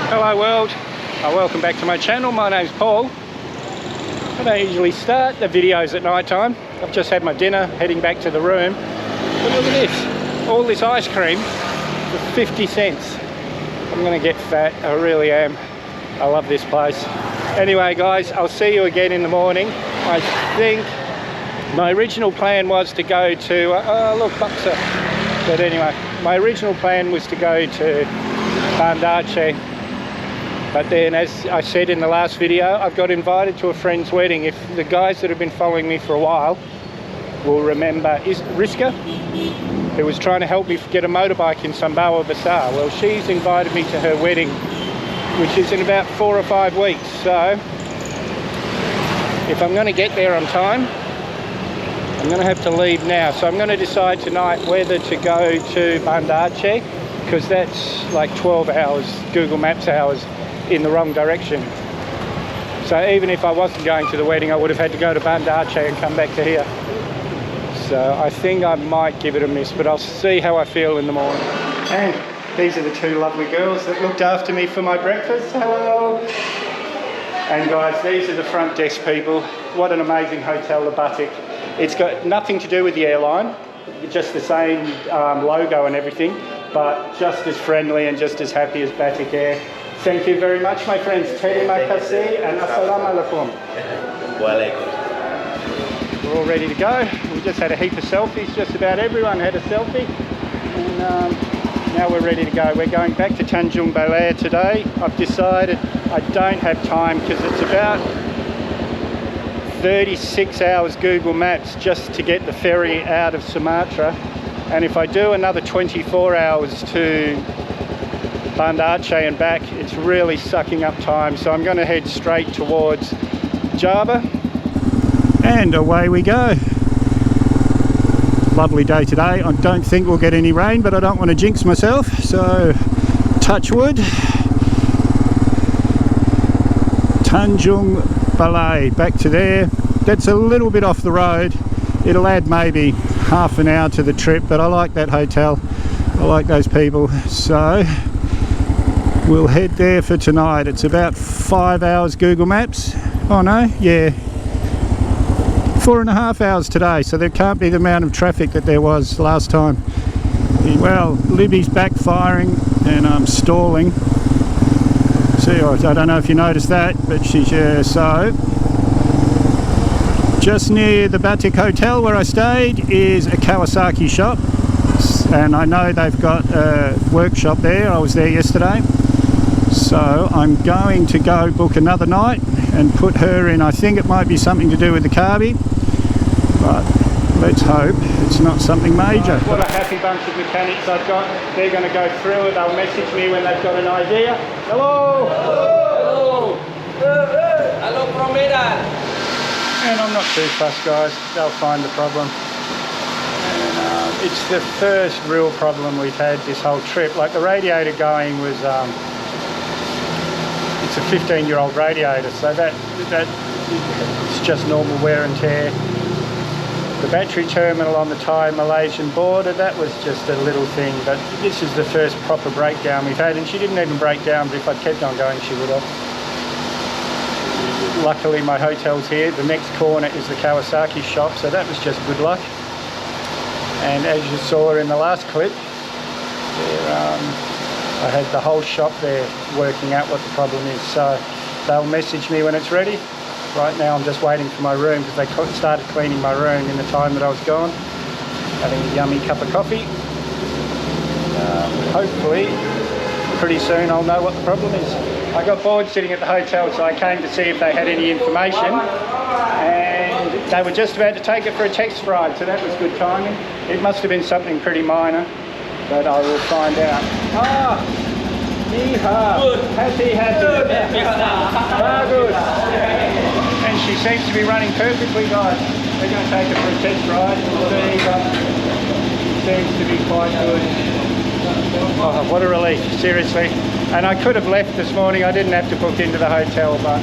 Hello world, welcome back to my channel. My name's Paul. I don't usually start the videos at night time. I've just had my dinner, heading back to the room. But look at this, all this ice cream for 50 cents. I'm gonna get fat, I really am. I love this place. Anyway guys, I'll see you again in the morning. I think my original plan was to go to, look, Buxa. But anyway, my original plan was to go to Bandar. But then, as I said in the last video, I've got invited to a friend's wedding. If the guys that have been following me for a while will remember, is Riska, who was trying to help me get a motorbike in Sumatra Bazaar. Well, she's invited me to her wedding, which is in about 4 or 5 weeks. So, if I'm going to get there on time, I'm going to have to leave now. So I'm going to decide tonight whether to go to Bandar, because that's like 12 hours, Google Maps hours, in the wrong direction. So even if I wasn't going to the wedding, I would have had to go to Bandar and come back to here. So I think I might give it a miss, but I'll see how I feel in the morning. And these are the two lovely girls that looked after me for my breakfast. Hello! And guys, these are the front desk people. What an amazing hotel, the Batik. It's got nothing to do with the airline, just the same logo and everything, but just as friendly and just as happy as Batik Air. Thank you very much, my friends. Terima kasih and assalamu alaikum. We're all ready to go. We just had a heap of selfies. Just about everyone had a selfie. And now we're ready to go. We're going back to Tanjung Balai today. I've decided I don't have time because it's about 36 hours Google Maps just to get the ferry out of Sumatra. And if I do another 24 hours to Bandar and back, it's really sucking up time. So I'm going to head straight towards Java. And away we go. Lovely day today. I don't think we'll get any rain, but I don't want to jinx myself. So touch wood. Tanjung Balai, back to there. That's a little bit off the road. It'll add maybe half an hour to the trip, but I like that hotel. I like those people. So we'll head there for tonight. It's about 5 hours Google Maps. Oh no, yeah. 4.5 hours today, so there can't be the amount of traffic that there was last time. Well, Libby's backfiring and I'm stalling. See, I don't know if you noticed that, but she's so. Just near the Batik Hotel where I stayed is a Kawasaki shop, and I know they've got a workshop there. I was there yesterday, so I'm going to go book another night and put her in. I think it might be something to do with the carby, but let's hope it's not something major. What a happy bunch of mechanics I've got. They're going to go through it. They'll message me when they've got an idea. Hello! Hello! Hello from Medan! And I'm not too fussed, guys. They'll find the problem. And, it's the first real problem we've had this whole trip. Like the radiator going was, it's a 15-year-old radiator, so that it's just normal wear and tear. The battery terminal on the Thai Malaysian border, that was just a little thing, but this is the first proper breakdown we've had, and she didn't even break down, but if I'd kept on going she would have. Luckily my hotel's here. The next corner is the Kawasaki shop, so that was just good luck. And as you saw in the last clip, I had the whole shop there working out what the problem is, so they'll message me when it's ready. Right now I'm just waiting for my room because they started cleaning my room in the time that I was gone, having a yummy cup of coffee. Hopefully pretty soon I'll know what the problem is. I got bored sitting at the hotel, so I came to see if they had any information, and they were just about to take it for a test ride, so that was good timing. It must have been something pretty minor, but I will find out. Ah! Yeehaw! Happy. Good. And she seems to be running perfectly, guys. We're going to take her for a test ride and see, but it seems to be quite good. Oh, what a relief, seriously. And I could have left this morning. I didn't have to book into the hotel, but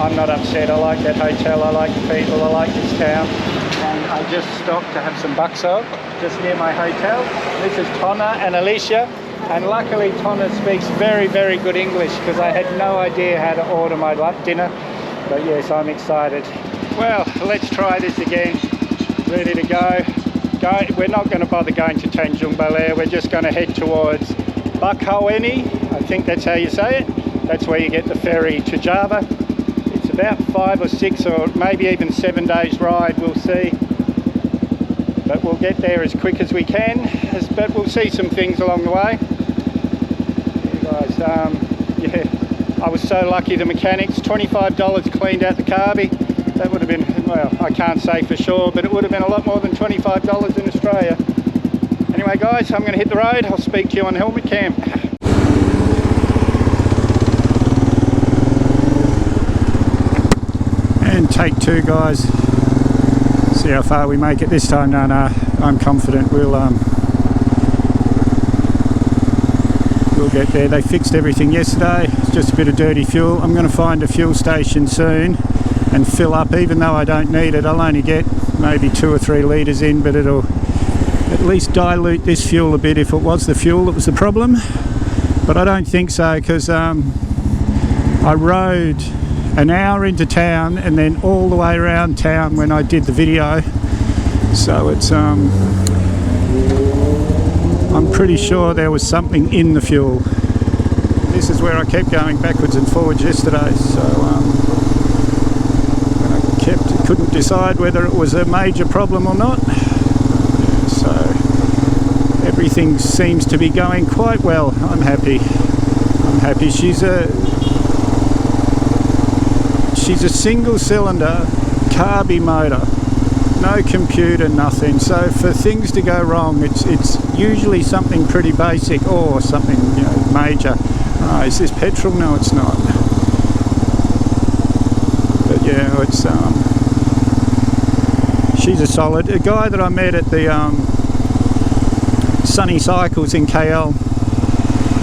I'm not upset. I like that hotel, I like the people, I like this town. And I just stopped to have some bakso just near my hotel. This is Tonna and Alicia. And luckily Tonna speaks very, very good English, because I had no idea how to order my dinner. But yes, I'm excited. Well, let's try this again. Ready to go. We're not going to bother going to Tanjung Balai. We're just going to head towards Bakauheni. I think that's how you say it. That's where you get the ferry to Java. It's about 5 or 6 or maybe even 7 days ride, we'll see. But we'll get there as quick as we can. But we'll see some things along the way. You guys, yeah, I was so lucky. The mechanics, $25 cleaned out the carby. That would have been, well, I can't say for sure, but it would have been a lot more than $25 in Australia. Anyway guys, I'm going to hit the road. I'll speak to you on helmet cam. And take 2 guys. See how far we make it this time. No, I'm confident we'll get there. They fixed everything yesterday. It's just a bit of dirty fuel. I'm going to find a fuel station soon and fill up, even though I don't need it. I'll only get maybe 2 or 3 litres in, but it'll at least dilute this fuel a bit if it was the fuel that was the problem. But I don't think so, because I rode an hour into town and then all the way around town when I did the video. So it's I'm pretty sure there was something in the fuel. This is where I kept going backwards and forwards yesterday, so couldn't decide whether it was a major problem or not. So everything seems to be going quite well. I'm happy. She's a single cylinder carby motor, no computer, nothing. So for things to go wrong, it's usually something pretty basic or something, you know, major. Oh, is this petrol? No, it's not. But yeah, it's she's a solid. A guy that I met at the Sunny Cycles in KL,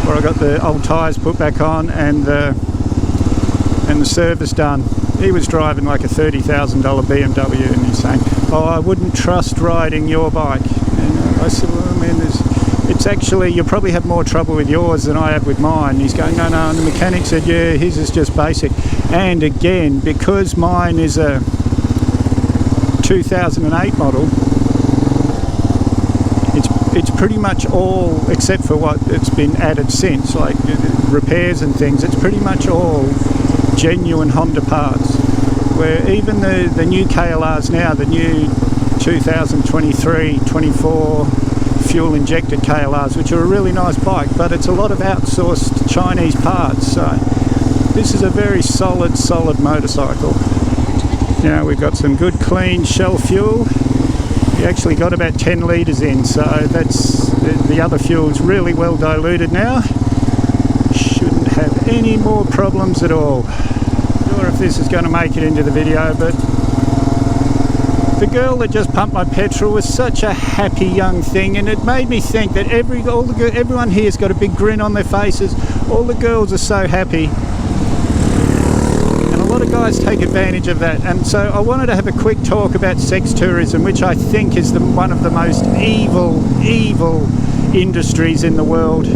where I got the old tyres put back on and the service done. He was driving like a $30,000 BMW, and he's saying, "Oh, I wouldn't trust riding your bike." And I said, "Well, I mean, it's actually, you'll probably have more trouble with yours than I have with mine." And he's going, "No." And the mechanic said, "Yeah, his is just basic." And again, because mine is a 2008 model, it's pretty much all, except for what it's been added since, like repairs and things, it's pretty much all genuine Honda parts. Where even the new KLRs now, the new 2023-24 fuel injected KLRs, which are a really nice bike, but it's a lot of outsourced Chinese parts. So this is a very solid motorcycle. Now we've got some good clean Shell fuel. We actually got about 10 litres in, so that's the other fuel's really well diluted now. Shouldn't have any more problems at all. Not sure if this is going to make it into the video, but the girl that just pumped my petrol was such a happy young thing, and it made me think that everyone here's got a big grin on their faces. All the girls are so happy. A lot of guys take advantage of that, and so I wanted to have a quick talk about sex tourism, which I think is one of the most evil industries in the world.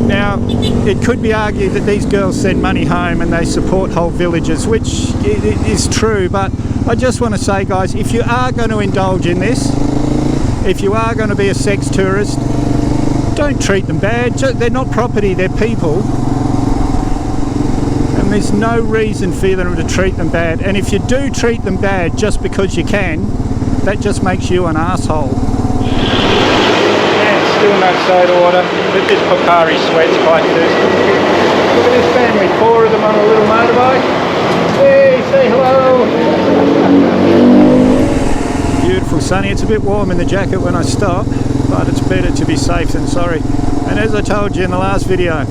Now, it could be argued that these girls send money home and they support whole villages, which is true, but I just want to say, guys, if you are going to indulge in this, if you are going to be a sex tourist, don't treat them bad. They're not property, they're people. There's no reason for them to treat them bad, and if you do treat them bad just because you can, that just makes you an asshole. And still no soda water, but this Pocari sweat's quite thirsty. Look at this family, 4 of them on a little motorbike. Hey, say hello. Beautiful sunny. It's a bit warm in the jacket when I stop, but it's better to be safe than sorry. And as I told you in the last video,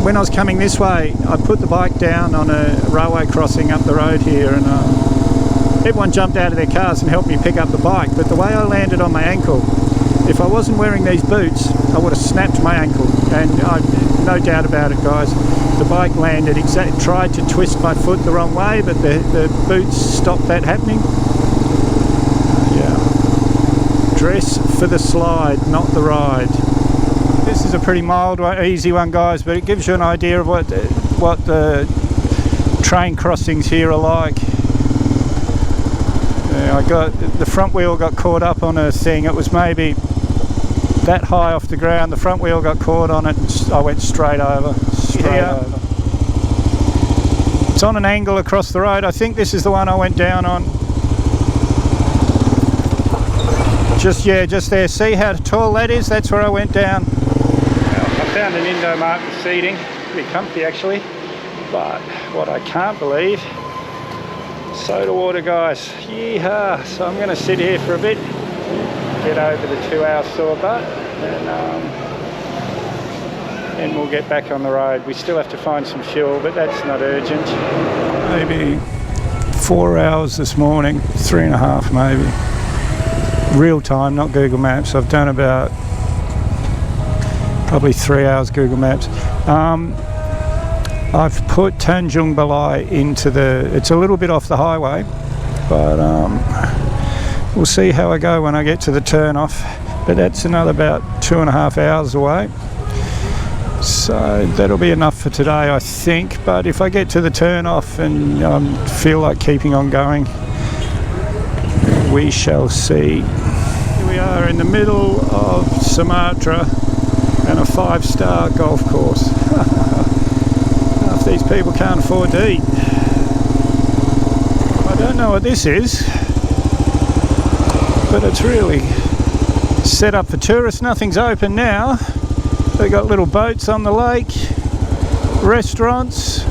when I was coming this way, I put the bike down on a railway crossing up the road here, and everyone jumped out of their cars and helped me pick up the bike. But the way I landed on my ankle, if I wasn't wearing these boots, I would have snapped my ankle. And no doubt about it, guys, the bike landed tried to twist my foot the wrong way, but the boots stopped that happening. Yeah. Dress for the slide, not the ride. This is a pretty mild one, easy one, guys, but it gives you an idea of what the train crossings here are like. Yeah, the front wheel got caught up on a thing. It was maybe that high off the ground. The front wheel got caught on it and I went straight over. Over. It's on an angle across the road. I think this is the one I went down on. Just there. See how tall that is? That's where I went down. Well, I found an Indo-Martin seating. Pretty comfy actually. But what I can't believe, soda water, guys. Yeehaw! So I'm going to sit here for a bit, get over the 2-hour sore butt, and then we'll get back on the road. We still have to find some fuel, but that's not urgent. Maybe 4 hours this morning, 3.5 maybe. Real time, not Google Maps. I've done about probably 3 hours Google Maps. I've put Tanjung Balai into it's a little bit off the highway, but we'll see how I go when I get to the turn off. But that's another about 2.5 hours away. So that'll be enough for today, I think. But if I get to the turn off and feel like keeping on going, we shall see. Here we are in the middle of Sumatra and a 5-star golf course. Half these people can't afford to eat. I don't know what this is, but it's really set up for tourists. Nothing's open now. They've got little boats on the lake, restaurants.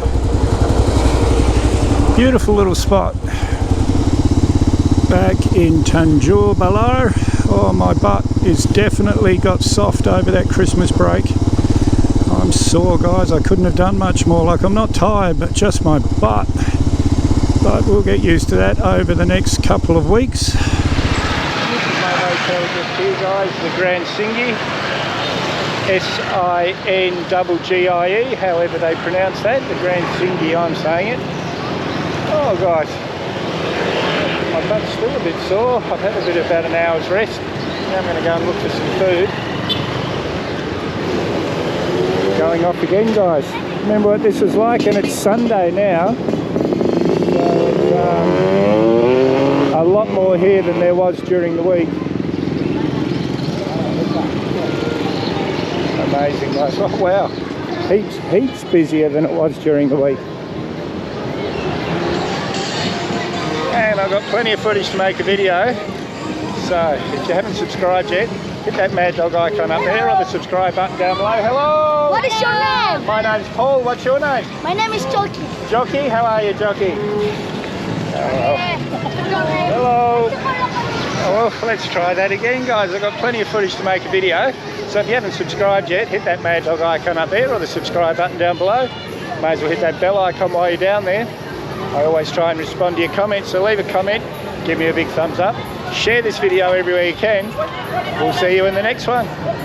Beautiful little spot. Back in Tanjung Balai. Oh, my butt is definitely got soft over that Christmas break. I'm sore, guys. I couldn't have done much more. Like, I'm not tired, but just my butt. But we'll get used to that over the next couple of weeks. This is my hotel just here, guys, the Grand Singi. S-I-N-G-G-I-E, however they pronounce that. The Grand Singi, I'm saying it. Oh, guys. My butt's still a bit sore. I've had about an hour's rest. Now I'm going to go and look for some food. Going off again, guys. Remember what this was like, and it's Sunday now. So it's a lot more here than there was during the week. Amazing, guys. Oh, wow. Heaps busier than it was during the week. And I've got plenty of footage to make a video. So if you haven't subscribed yet, hit that Mad Dog icon up there or the subscribe button down below. Hello! What is your name? My name's Paul. What's your name? My name is Jockey. Jockey? How are you, Jockey? Hello. Hello. Oh, well, let's try that again, guys. I've got plenty of footage to make a video. So if you haven't subscribed yet, hit that Mad Dog icon up there or the subscribe button down below. May as well hit that bell icon while you're down there. I always try and respond to your comments, so leave a comment, give me a big thumbs up, share this video everywhere you can. We'll see you in the next one.